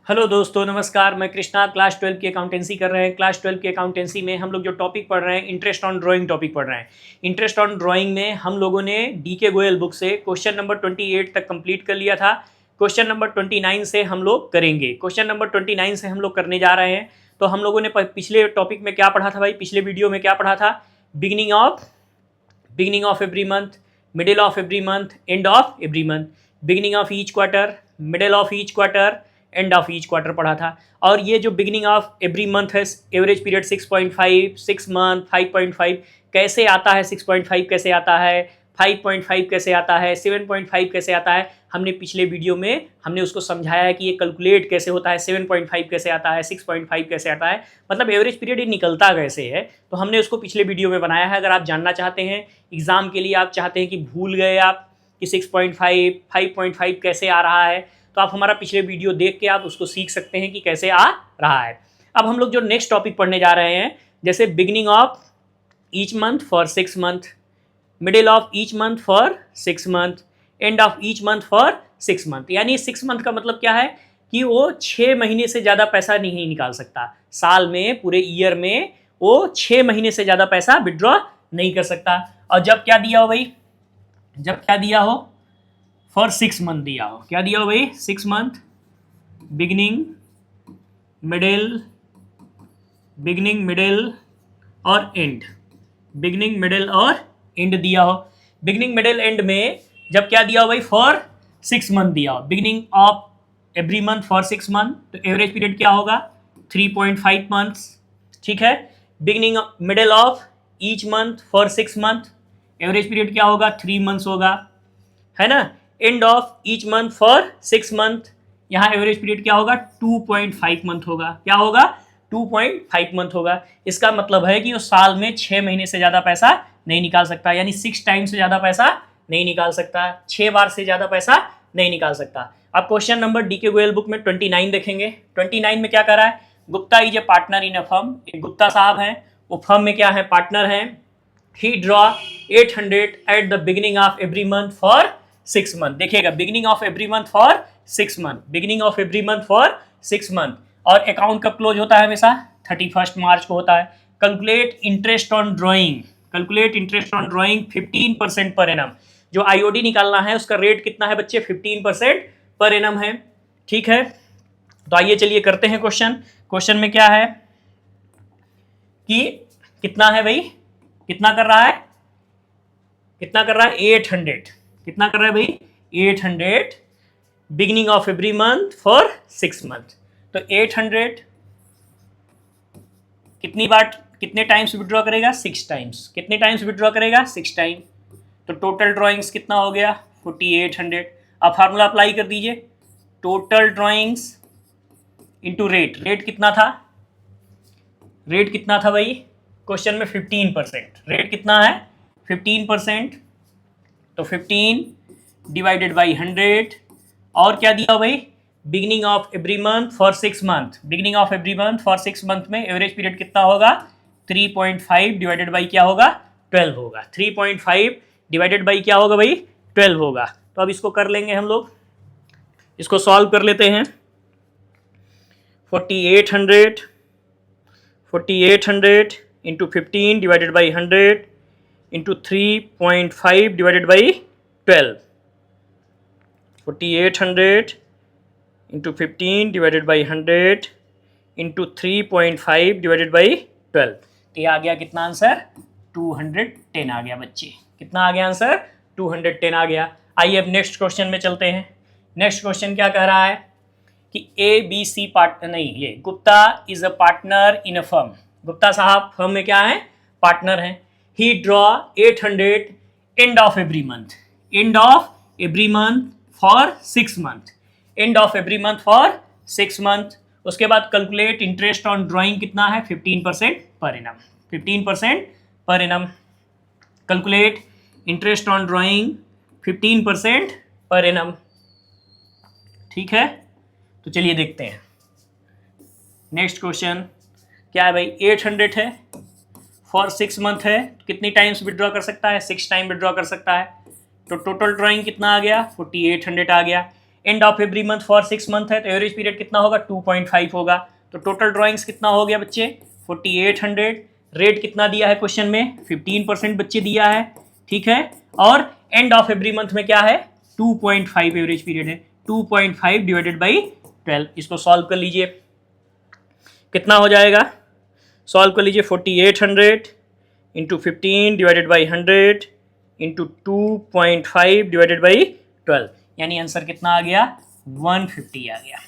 Hello दोस्तों, नमस्कार। मैं कृष्णा क्लास 12 की अकाउंटेंसी कर रहे हैं। क्लास 12 की अकाउंटेंसी में हम लोग जो टॉपिक पढ़ रहे हैं, इंटरेस्ट ऑन ड्राइंग टॉपिक पढ़ रहे हैं। इंटरेस्ट ऑन ड्राइंग में हम लोगों ने डीके गोयल बुक से क्वेश्चन नंबर 28 तक कंप्लीट कर लिया था। क्वेश्चन नंबर 29 से हम लोग करेंगे। क्वेश्चन नंबर 29 से हम लोग करने जा रहे हैं। तो हम लोगों ने पिछले टॉपिक में क्या पढ़ा था भाई? पिछले वीडियो में क्या पढ़ा था? Beginning of every month, middle of every month, end of every month, beginning of each quarter, middle of each quarter, and of each quarter पढ़ा था। और ये जो बिगिनिंग ऑफ एवरी मंथ है, एवरेज पीरियड 6.5, 6 मंथ, 5.5 कैसे आता है, 6.5 कैसे आता है, 5.5 कैसे आता है, 7.5 कैसे आता है, हमने पिछले वीडियो में हमने उसको समझाया है कि ये कैलकुलेट कैसे होता है, 7.5 कैसे आता है, 6.5 कैसे आता है, मतलब एवरेज पीरियड ये निकलता कैसे है। तो हमने उसको पिछले वीडियो में बनाया है। अगर आप जानना चाहते हैं, एग्जाम के लिए आप चाहते हैं कि भूल गए आप कि 6.5, 5.5 कैसे आ रहा है, तो आप हमारा पिछले वीडियो देख के आप उसको सीख सकते हैं कि कैसे आ रहा है। अब हम लोग जो नेक्स्ट टॉपिक पढ़ने जा रहे हैं, जैसे beginning of each month for 6 month, middle of each month for 6 month, end of each month for 6 month. यानी 6 मंथ का मतलब क्या है कि वो 6 महीने से ज़्यादा पैसा नहीं निकाल सकता। साल में, पूरे ईयर में वो 6 महीने से ज़्यादा पैसा विड्रॉ नहीं कर सकता। और जब क्या दिया हो भाई? जब क्या दिया हो? फॉर 6 मंथ दिया हो। क्या दिया हो भाई? 6 मंथ, बिगिनिंग, मिडिल, और एंड। बिगिनिंग, मिडिल और एंड दिया हो। बिगिनिंग, मिडिल, एंड में जब क्या दिया हो भाई? फॉर 6 मंथ दिया हो। Beginning of every month for 6 month, तो एवरेज पीरियड क्या होगा? 3.5 मंथ्स। ठीक है। Beginning, middle of each month for 6 month, average period क्या होगा? 3 मंथ्स होगा, है ना। And of each month for 6 month, यहाँ एवरेज पीरियड क्या होगा? 2.5 मंथ होगा। क्या होगा? 2.5 मंथ होगा। इसका मतलब है कि वो साल में 6 महीने से ज़्यादा पैसा नहीं निकाल सकता, यानी 6 टाइम से ज़्यादा पैसा नहीं निकाल सकता, 6 बार से ज़्यादा पैसा नहीं निकाल सकता। अब question number DK Goyal book में 29 देखेंगे। 29 में क्या कर रहा है? Gupta is a partner in a firm. Gupta साहब हैं, वो फर्म में क्या है? पार्टनर हैं। He draw 800 at the beginning of every month for 6 month। देखिएगा, beginning of every month for 6 month, beginning of every month for 6 month। और अकाउंट कब क्लोज होता है? हमेशा 31 मार्च को होता है। Calculate interest on drawing, calculate interest on drawing 15% per annum. जो आईओडी निकालना है उसका रेट कितना है बच्चे? 15% पर एनम है। ठीक है। तो आइए चलिए करते हैं क्वेश्चन। क्वेश्चन में क्या है कि कितना है भाई? कितना कर रहा है? कितना कर रहा है? 800। कितना कर रहा है भाई? 800 beginning of every month for 6 month. तो 800 कितनी बार, कितने टाइम्स विड्रॉ करेगा? 6 टाइम्स। कितने टाइम्स विड्रॉ करेगा? 6 टाइम। तो टोटल ड्राइंग्स कितना हो गया? 4800। अब फार्मूला अप्लाई कर दीजिए। Total drawings into rate. Rate कितना था? रेट कितना था भाई? क्वेश्चन में 15%। रेट कितना है? 15%। तो 15 डिवाइडेड बाई 100। और क्या दिया भाई? Beginning of every month for 6 month. Beginning of every month for 6 month में एवरेज पीरियड कितना होगा? 3.5 डिवाइडेड बाई क्या होगा? 12 होगा। 3.5 डिवाइडेड बाई क्या होगा भाई? 12 होगा। तो अब इसको कर लेंगे हम लोग, इसको सॉल्व कर लेते हैं। 4800 into 15 divided by 100 into 3.5 divided by 12। 4800 into 15 divided by 100 into 3.5 divided by 12। तो ये आ गया कितना आंसर? 210 आ गया बच्चे। कितना आ गया आंसर? 210 आ गया। आइए अब नेक्स्ट क्वेश्चन में चलते हैं। नेक्स्ट क्वेश्चन क्या कह रहा है कि ए बी सी पार्टनर, नहीं, ये Gupta is a partner in a firm. Gupta साहब फर्म में क्या है? पार्टनर हैं। He draw 800 end of every month. End of every month for 6 month. End of every month for 6 month. उसके बाद कैलकुलेट इंटरेस्ट ऑन ड्राइंग कितना है? 15% per annum. 15% per annum. Calculate interest on drawing 15% per annum. ठीक है। तो चलिए देखते हैं नेक्स्ट क्वेश्चन क्या है भाई। 800 है, फॉर 6 मंथ है, कितनी टाइम्स विड्रॉ कर सकता है? 6 टाइम विड्रॉ कर सकता है। तो टोटल ड्राइंग कितना आ गया? 4800 आ गया। And of every month for 6 month है तो एवरेज पीरियड कितना होगा 2.5 होगा। तो टोटल ड्राइंग्स कितना हो गया बच्चे 4800। रेट कितना दिया है क्वेश्चन में 15% बच्चे दिया है, ठीक है। और एंड ऑफ एवरी मंथ में क्या है 2.5 एवरेज पीरियड है, 2.5 डिवाइडेड बाई 12। इसको सॉल्व कर लीजिए, कितना हो जाएगा, सॉल्व कर लीजिए 4800 into 15 divided by 100 into 2.5 divided by 12, यानी आंसर कितना आ गया 150 आ गया,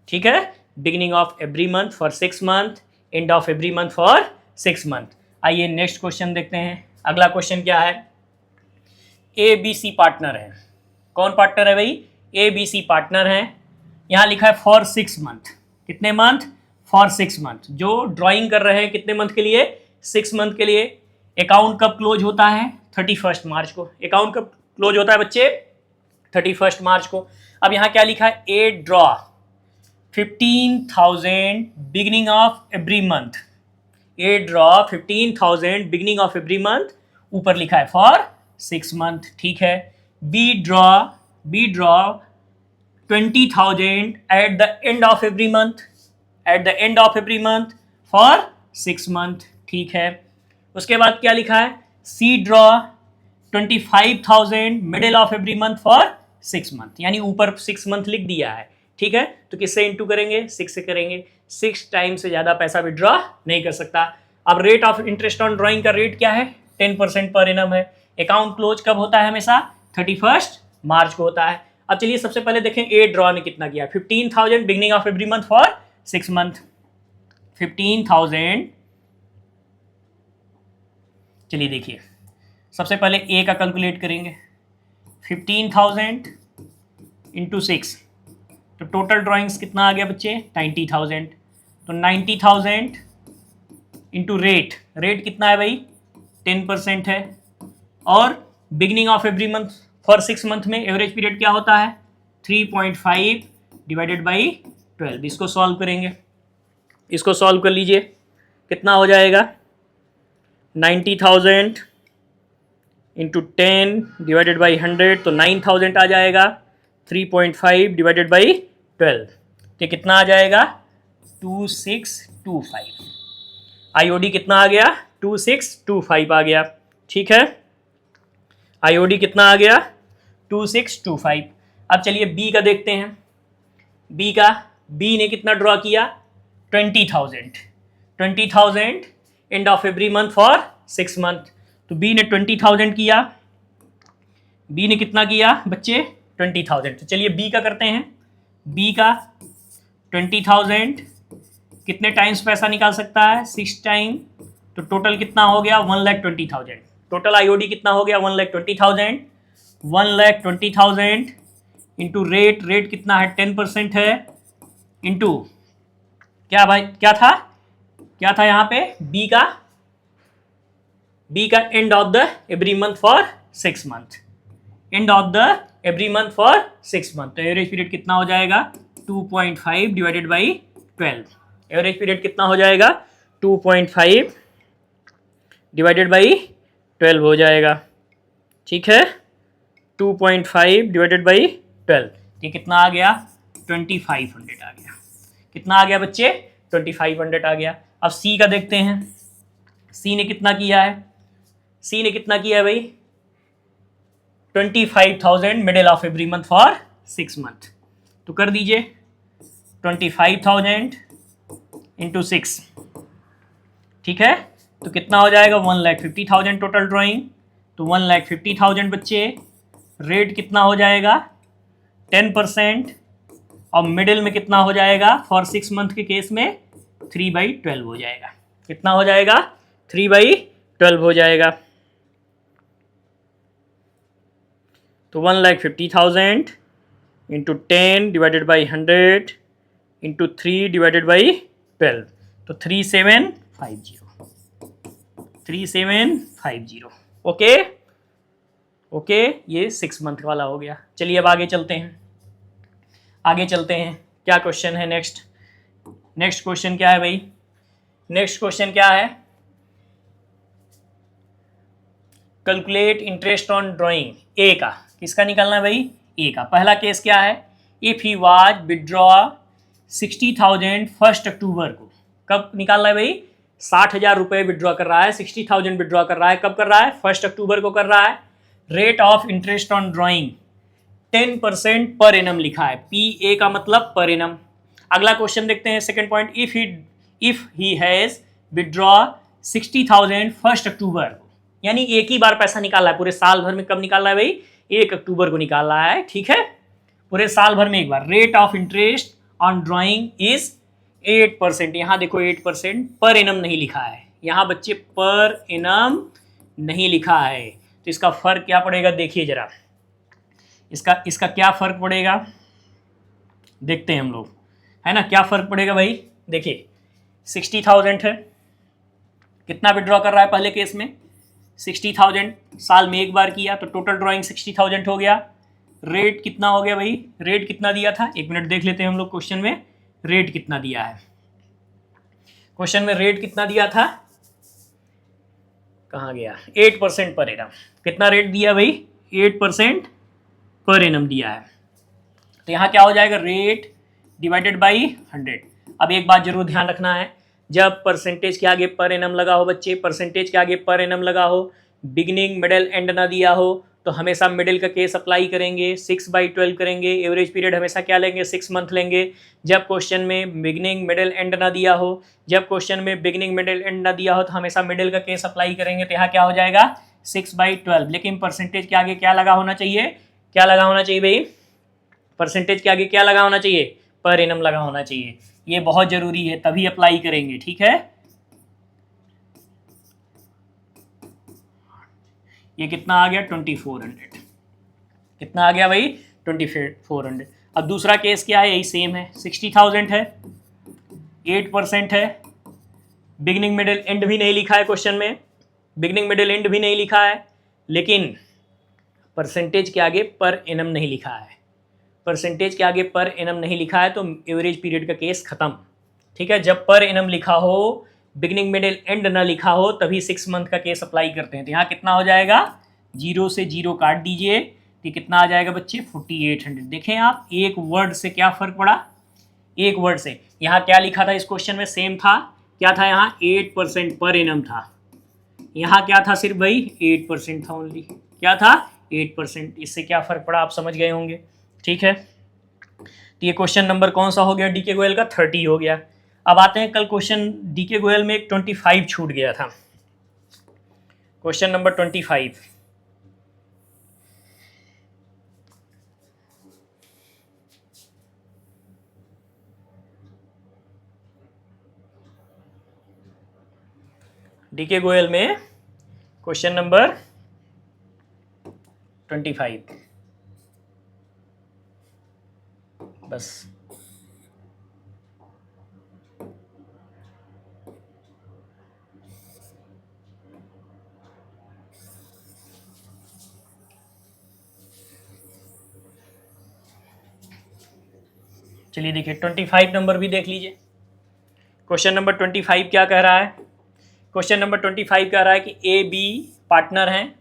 ठीक है। Beginning of every month for 6 month, end of every month for 6 month. आइए नेक्स्ट क्वेश्चन देखते हैं। अगला क्वेश्चन क्या है, ए बी सी पार्टनर है। कौन पार्टनर है भाई, ए बी सी पार्टनर है। यहाँ लिखा है फॉर 6 मंथ, कितने मंथ फॉर 6 मंथ। जो ड्राइंग कर रहे हैं कितने मंथ के लिए 6 मंथ के लिए। अकाउंट कब क्लोज होता है 31 मार्च को। अकाउंट कब क्लोज होता है बच्चे 31 मार्च को। अब यहाँ क्या लिखा है, A draw 15,000 beginning of every month. A draw 15,000 beginning of every month, ऊपर लिखा है फॉर 6 मंथ, ठीक है। B draw 20,000 at the end of every month, at the end of every month for 6 month, ठीक है। उसके बाद क्या लिखा है, C draw 25,000 middle of every month for 6 month, यानी ऊपर 6 मंथ लिख दिया है, ठीक है। तो किससे इंटू करेंगे 6 से करेंगे, 6 टाइम से ज़्यादा पैसा विड्रॉ नहीं कर सकता। अब rate of interest on drawing का रेट क्या है 10% पर एनम है। अकाउंट क्लोज कब होता है हमेशा 31 मार्च को होता है। अब चलिए सबसे पहले देखें ए ड्रॉ ने कितना किया, 15,000 beginning of every month for 6 month. 15,000, चलिए देखिए सबसे पहले ए का कैलकुलेट करेंगे, 15,000 इंटू 6, तो टोटल ड्राइंग्स कितना आ गया बच्चे 90,000। तो 90,000 इंटू रेट, रेट कितना है भाई 10% है। और beginning of every month for 6 month में एवरेज पीरियड क्या होता है 3.5 डिवाइडेड बाई 12। इसको सॉल्व करेंगे, इसको सॉल्व कर लीजिए, कितना हो जाएगा 90,000 इंटू 10 डिवाइडेड बाई 100, तो 9,000 आ जाएगा। 3.5 डिवाइडेड बाई 12, तो कितना आ जाएगा 2625। आईओडी कितना आ गया 2625 आ गया, ठीक है। आईओडी कितना आ गया 2625। अब चलिए बी का देखते हैं, बी का, बी ने कितना ड्रॉ किया 20,000 and of every month for 6 month. तो बी ने 20,000 किया, बी ने कितना किया बच्चे 20,000। तो चलिए बी का करते हैं, बी का 20,000 कितने टाइम्स पैसा निकाल सकता है 6 टाइम, तो टोटल कितना हो गया 1,20,000। टोटल आईओडी कितना हो गया 1,20,000। 1,20,000 इंटू रेट, रेट कितना है 10% है, इंटू क्या भाई क्या था यहाँ पे बी का end of the every month for 6 month, end of the every month for 6 month. तो एवरेज पीरियड कितना हो जाएगा 2.5 डिवाइडेड बाई 12। एवरेज पीरियड कितना हो जाएगा 2.5 डिवाइडेड बाई 12 हो जाएगा, ठीक है। 2.5 डिवाइडेड बाई 12, ये कितना आ गया 2500 आ गया। कितना आ गया बच्चे 2500 आ गया। अब सी का देखते हैं, सी ने कितना किया है, सी ने कितना किया है भाई 25,000 middle of every month for 6 month. तो कर दीजिए 25,000 इंटू 6, ठीक है। तो कितना हो जाएगा 1,50,000 टोटल ड्राइंग। तो 1,50,000 बच्चे, रेट कितना हो जाएगा 10%, और मिडिल में कितना हो जाएगा फॉर 6 मंथ के केस में 3/12 हो जाएगा। कितना हो जाएगा 3/12 हो जाएगा। तो 1,50,000 into 10 divided by 100 into 3 divided by 12, तो 3750। ओके ओके, ये 6 मंथ वाला हो गया। चलिए अब आगे चलते हैं, क्या क्वेश्चन है नेक्स्ट क्वेश्चन क्या है भाई, नेक्स्ट क्वेश्चन क्या है, कैलकुलेट इंटरेस्ट ऑन ड्राइंग। ए का किसका निकालना है भाई, ए का। पहला केस क्या है if he was withdraw 60,000 first October को, कब निकाल रहा है भाई, 60,000 रुपये विड्रॉ कर रहा है, 60,000 विड्रॉ कर रहा है, कब कर रहा है, फर्स्ट अक्टूबर को कर रहा है। Rate of interest on drawing 10% per annum लिखा है, पी ए का मतलब पर एनम। अगला क्वेश्चन देखते हैं, second point, if he has withdraw 60,000 first October को, यानी एक ही बार पैसा निकाला है पूरे साल भर में, कब निकाला है भाई, 1 अक्टूबर को निकाला है, ठीक है, पूरे साल भर में एक बार। Rate of interest on drawing is 8%, यहाँ देखो 8%, पर एनम नहीं लिखा है, यहाँ बच्चे पर एनम नहीं लिखा है, तो इसका फर्क क्या पड़ेगा, देखिए जरा, इसका क्या फर्क पड़ेगा, देखते हैं हम लोग, है ना, क्या फर्क पड़ेगा भाई। देखिए 60,000 है, कितना विड्रॉ कर रहा है पहले केस में, 60,000 साल में एक बार किया, तो टोटल ड्राइंग 60,000 हो गया। रेट कितना हो गया भाई, रेट कितना दिया था, एक मिनट देख लेते हैं हम लोग क्वेश्चन में रेट कितना दिया है। क्वेश्चन में रेट कितना दिया था, कहाँ गया, 8% पर एनम, कितना रेट दिया भाई, 8% पर एनम दिया है, तो यहाँ क्या हो जाएगा, रेट डिवाइडेड बाई 100। अब एक बात जरूर ध्यान रखना है, जब परसेंटेज के आगे पर एनम लगा हो बच्चे, परसेंटेज के आगे पर एनम लगा हो, बिगिनिंग मिडिल एंड ना दिया हो, तो हमेशा मिडिल का केस अप्लाई करेंगे, 6/12 करेंगे, एवरेज पीरियड हमेशा क्या लेंगे, 6 मंथ लेंगे। जब क्वेश्चन में बिगिनिंग मिडिल एंड ना दिया हो, जब क्वेश्चन में बिगिनिंग मिडिल एंड ना दिया हो, तो हमेशा मिडिल का केस अप्लाई करेंगे, तो यहाँ क्या हो जाएगा 6/12। लेकिन परसेंटेज के आगे क्या लगा होना चाहिए, क्या लगा होना चाहिए भाई, परसेंटेज के आगे क्या लगा होना चाहिए, पर एनम लगा होना चाहिए, ये बहुत जरूरी है, तभी अप्लाई करेंगे, ठीक है। ये कितना आ गया 2400, कितना आ गया भाई 2400। अब दूसरा केस क्या है, यही सेम है, 60,000 है, 8% है, बिगिनिंग मिडिल एंड भी नहीं लिखा है क्वेश्चन में, बिगिनिंग मिडिल एंड भी नहीं लिखा है, लेकिन परसेंटेज के आगे पर एनम नहीं लिखा है, परसेंटेज के आगे पर एनम नहीं लिखा है, तो एवरेज पीरियड का केस खत्म, ठीक है। जब पर एनम लिखा हो, बिगिनिंग मिडिल एंड ना लिखा हो, तभी 6 मंथ का केस अप्लाई करते हैं, तो यहाँ कितना हो जाएगा, 0 से 0 काट दीजिए, तो कितना आ जाएगा बच्चे 4800। देखें आप, एक वर्ड से क्या फर्क पड़ा, एक वर्ड से। यहाँ क्या लिखा था इस क्वेश्चन में, सेम था, क्या था यहाँ 8% पर एनम था, यहाँ क्या था सिर्फ भाई 8% था ओनली, क्या था 8%, इससे क्या फर्क पड़ा आप समझ गए होंगे, ठीक है। तो ये क्वेश्चन नंबर कौन सा हो गया, डीके गोयल का 30 हो गया। अब आते हैं, कल क्वेश्चन डीके गोयल में एक 25 छूट गया था, क्वेश्चन नंबर 25। डीके गोयल में क्वेश्चन नंबर 25, बस चलिए देखिए 25 नंबर भी देख लीजिए। क्वेश्चन नंबर 25 क्या कह रहा है, क्वेश्चन नंबर 25 कह रहा है कि ए बी पार्टनर हैं,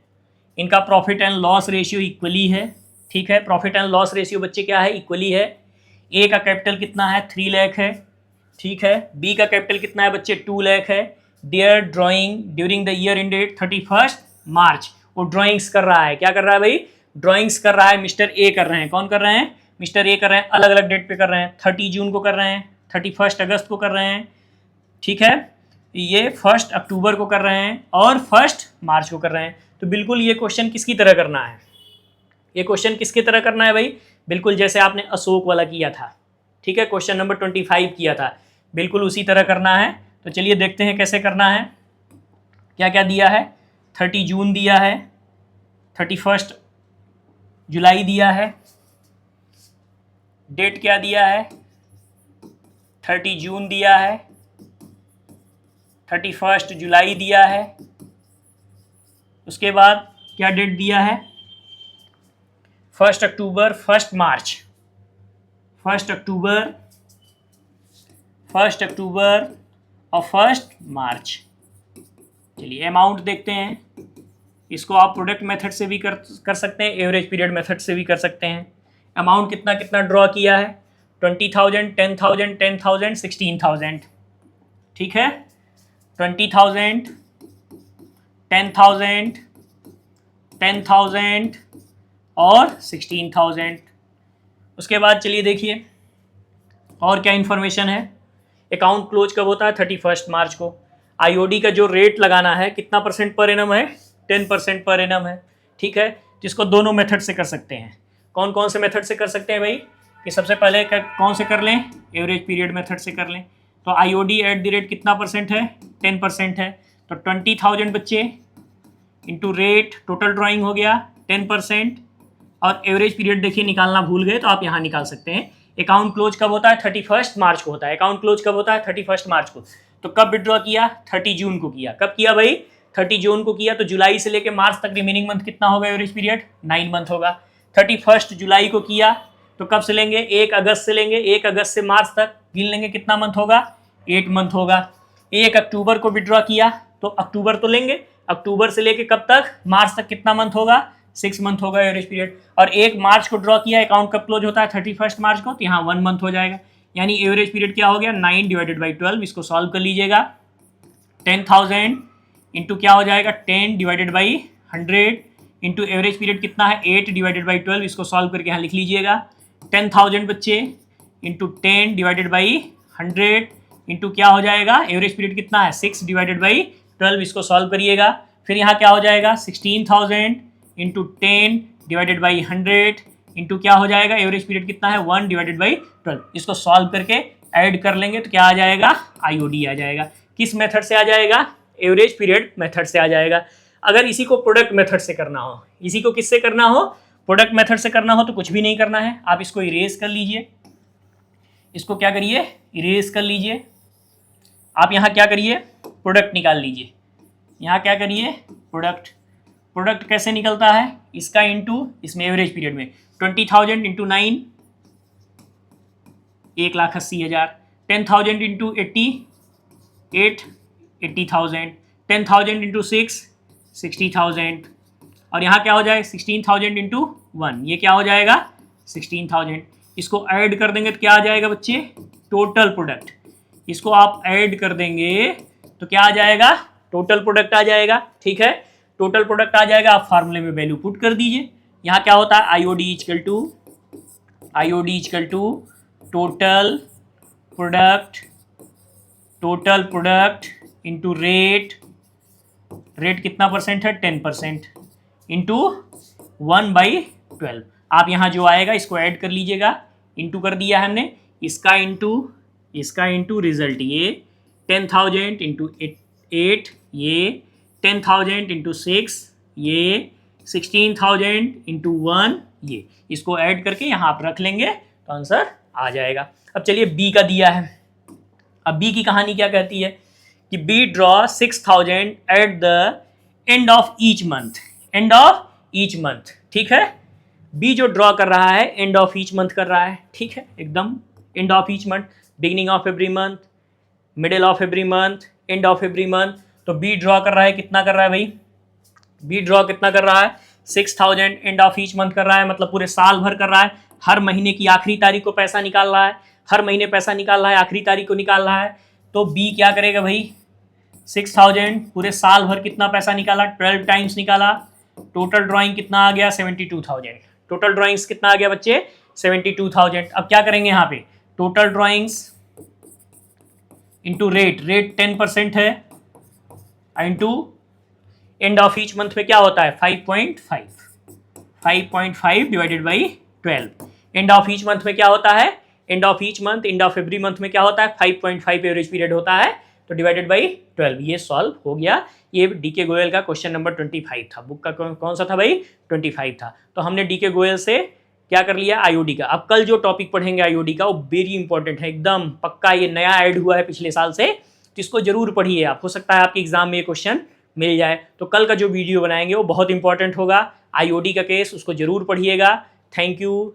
इनका profit and loss ratio equally है, ठीक है। प्रॉफिट एंड लॉस रेशियो बच्चे क्या है, इक्वली है। ए का कैपिटल कितना है 3 लाख है, ठीक है। बी का कैपिटल कितना है बच्चे 2 लाख है। Their drawing during the year ended 31 March, वो ड्राइंग्स कर रहा है, क्या कर रहा है भाई, ड्राइंग्स कर रहा है, मिस्टर ए कर रहे हैं, कौन कर रहे हैं, मिस्टर ए कर रहे हैं, अलग अलग डेट पे कर रहे हैं, 30 जून को कर रहे हैं, 31 अगस्त को कर रहे हैं, ठीक है, ये 1 अक्टूबर को कर रहे हैं और 1 मार्च को कर रहे हैं। तो बिल्कुल ये क्वेश्चन किसकी तरह करना है, ये क्वेश्चन किसकी तरह करना है भाई, बिल्कुल जैसे आपने अशोक वाला किया था, ठीक है, क्वेश्चन नंबर 25 किया था, बिल्कुल उसी तरह करना है। तो चलिए देखते हैं कैसे करना है। क्या क्या दिया है, 30 जून दिया है, 31 जुलाई दिया है, डेट क्या दिया है 30 जून दिया है, 31 जुलाई दिया है, उसके बाद क्या डेट दिया है 1 अक्टूबर, 1 मार्च, 1 अक्टूबर, 1 अक्टूबर और 1 मार्च। चलिए अमाउंट देखते हैं, इसको आप प्रोडक्ट मेथड से भी कर सकते हैं, एवरेज पीरियड मेथड से भी कर सकते हैं। अमाउंट कितना कितना ड्रॉ किया है, 20,000, 10,000, 10,000, 16,000, ठीक है, 20,000, 10,000, 10,000 और 16,000। उसके बाद चलिए देखिए और क्या इन्फॉर्मेशन है। अकाउंट क्लोज कब होता है, 31 मार्च को। आईओडी का जो रेट लगाना है कितना परसेंट पर एनम है, 10% पर एनम है, ठीक है। जिसको दोनों मेथड से कर सकते हैं। कौन कौन से मेथड से कर सकते हैं भाई, कि सबसे पहले कौन से कर लें, एवरेज पीरियड मेथड से कर लें। तो आईओडी एट द रेट कितना परसेंट है, 10% है। तो 20,000 बच्चे इंटू रेट, टोटल ड्राइंग हो गया 10%, और एवरेज पीरियड देखिए निकालना भूल गए तो आप यहाँ निकाल सकते हैं। अकाउंट क्लोज कब होता है, 31 मार्च को होता है। अकाउंट क्लोज कब होता है, 31 मार्च को। तो कब विड्रॉ किया, 30 जून को किया। कब किया भाई, 30 जून को किया। तो जुलाई से लेकर मार्च तक रिमेनिंग मंथ कितना होगा एवरेज पीरियड, 9 मंथ होगा। 31 जुलाई को किया तो कब से लेंगे, 1 अगस्त से लेंगे। 1 अगस्त से मार्च तक गिन लेंगे, कितना मंथ होगा, 8 मंथ होगा। 1 अक्टूबर को विड्रॉ किया तो अक्टूबर तो लेंगे, अक्टूबर से लेके कब तक, मार्च तक कितना मंथ होगा, 6 मंथ होगा एवरेज पीरियड। और 1 मार्च को ड्रॉ किया, अकाउंट कब क्लोज होता है, 31 मार्च को, तो यहाँ 1 मंथ हो जाएगा। यानी एवरेज पीरियड क्या हो गया, 9 डिवाइडेड बाई 12। इसको सॉल्व कर लीजिएगा। 10,000 इंटू क्या हो जाएगा, 10 divided by 100 into average period कितना है, 8 डिवाइडेड बाई 12। इसको सॉल्व करके यहाँ लिख लीजिएगा। 10,000 बच्चे इंटू 10 डिवाइडेड बाई 100 इंटू क्या हो जाएगा, एवरेज पीरियड कितना है, 6 डिवाइडेड बाई 12। इसको सॉल्व करिएगा। फिर यहाँ क्या हो जाएगा, 16,000 इंटू 10 डिवाइडेड बाई 100 इंटू क्या हो जाएगा, एवरेज पीरियड कितना है, 1 डिवाइडेड बाई 12। इसको सॉल्व करके ऐड कर लेंगे तो क्या आ जाएगा, आईओडी आ जाएगा। किस मेथड से आ जाएगा, एवरेज पीरियड मेथड से आ जाएगा। अगर इसी को प्रोडक्ट मेथड से करना हो, इसी को किससे करना हो, प्रोडक्ट मेथड से करना हो, तो कुछ भी नहीं करना है, आप इसको इरेज कर लीजिए। इसको क्या करिए, इरेज कर लीजिए। आप यहाँ क्या करिए, प्रोडक्ट निकाल लीजिए। यहाँ क्या करिए, प्रोडक्ट। प्रोडक्ट कैसे निकलता है, इसका इंटू इसमें एवरेज पीरियड में 20,000 इंटू 9 1,80,000, 10,000 इंटू 80,000, 10,000 इंटू 6 60,000, और यहाँ क्या हो जाएगा 16,000 इंटू 1, ये क्या हो जाएगा 16,000। इसको ऐड कर देंगे तो क्या आ जाएगा बच्चे, टोटल प्रोडक्ट। इसको आप ऐड कर देंगे तो क्या आ जाएगा, टोटल प्रोडक्ट आ जाएगा, ठीक है। टोटल प्रोडक्ट आ जाएगा, आप फार्मूले में वैल्यू पुट कर दीजिए। यहाँ क्या होता है, IOD equal to total product into rate कितना परसेंट है, 10%, इंटू 1/12। आप यहाँ जो आएगा इसको ऐड कर लीजिएगा, इंटू कर दिया है हमने, इसका इंटू रिजल्ट, ये 10,000 इंटू 8, ये 10,000 इंटू 6, ये 16,000 इंटू 1, ये इसको ऐड करके यहाँ आप रख लेंगे तो आंसर आ जाएगा। अब चलिए बी का दिया है। अब बी की कहानी क्या कहती है कि B draw 6,000 at the end of each month, ठीक है। बी जो ड्रॉ कर रहा है एंड ऑफ ईच मंथ कर रहा है, ठीक है, एकदम and of each month, beginning of every month, middle of every month, end of every month. तो बी ड्रॉ कर रहा है, कितना कर रहा है भाई, बी ड्रॉ कितना कर रहा है, 6,000 एंड ऑफ ईच मंथ कर रहा है, मतलब पूरे साल भर कर रहा है। हर महीने की आखिरी तारीख को पैसा निकाल रहा है, हर महीने पैसा निकाल रहा है, आखिरी तारीख को निकाल रहा है। तो बी क्या करेगा भाई, 6,000 पूरे साल भर कितना पैसा निकाला, 12 टाइम्स निकाला। टोटल ड्राइंग कितना आ गया, 72,000। टोटल ड्राइंग्स कितना आ गया बच्चे, 72,000। अब क्या करेंगे यहाँ पे, टोटल ड्राइंग्स इंटू रेट 10% है, into and of each month में क्या होता है 5.5 divided by 12। And of each month में क्या होता है, and of each month, end of every month में क्या होता है 5.5 एवरेज पीरियड होता है, तो डिवाइडेड बाई 12। ये सॉल्व हो गया। ये डीके गोयल का क्वेश्चन नंबर 25 था। बुक का कौन सा था भाई, 25 था। तो हमने डीके गोयल से क्या कर लिया, आईओडी का। अब कल जो टॉपिक पढ़ेंगे आईओडी का, वो वेरी इंपॉर्टेंट है एकदम पक्का, ये नया ऐड हुआ है पिछले साल से, तो इसको जरूर पढ़िए आप, हो सकता है आपके एग्जाम में ये क्वेश्चन मिल जाए। तो कल का जो वीडियो बनाएंगे वो बहुत इंपॉर्टेंट होगा, आईओडी का केस, उसको जरूर पढ़िएगा। Thank you.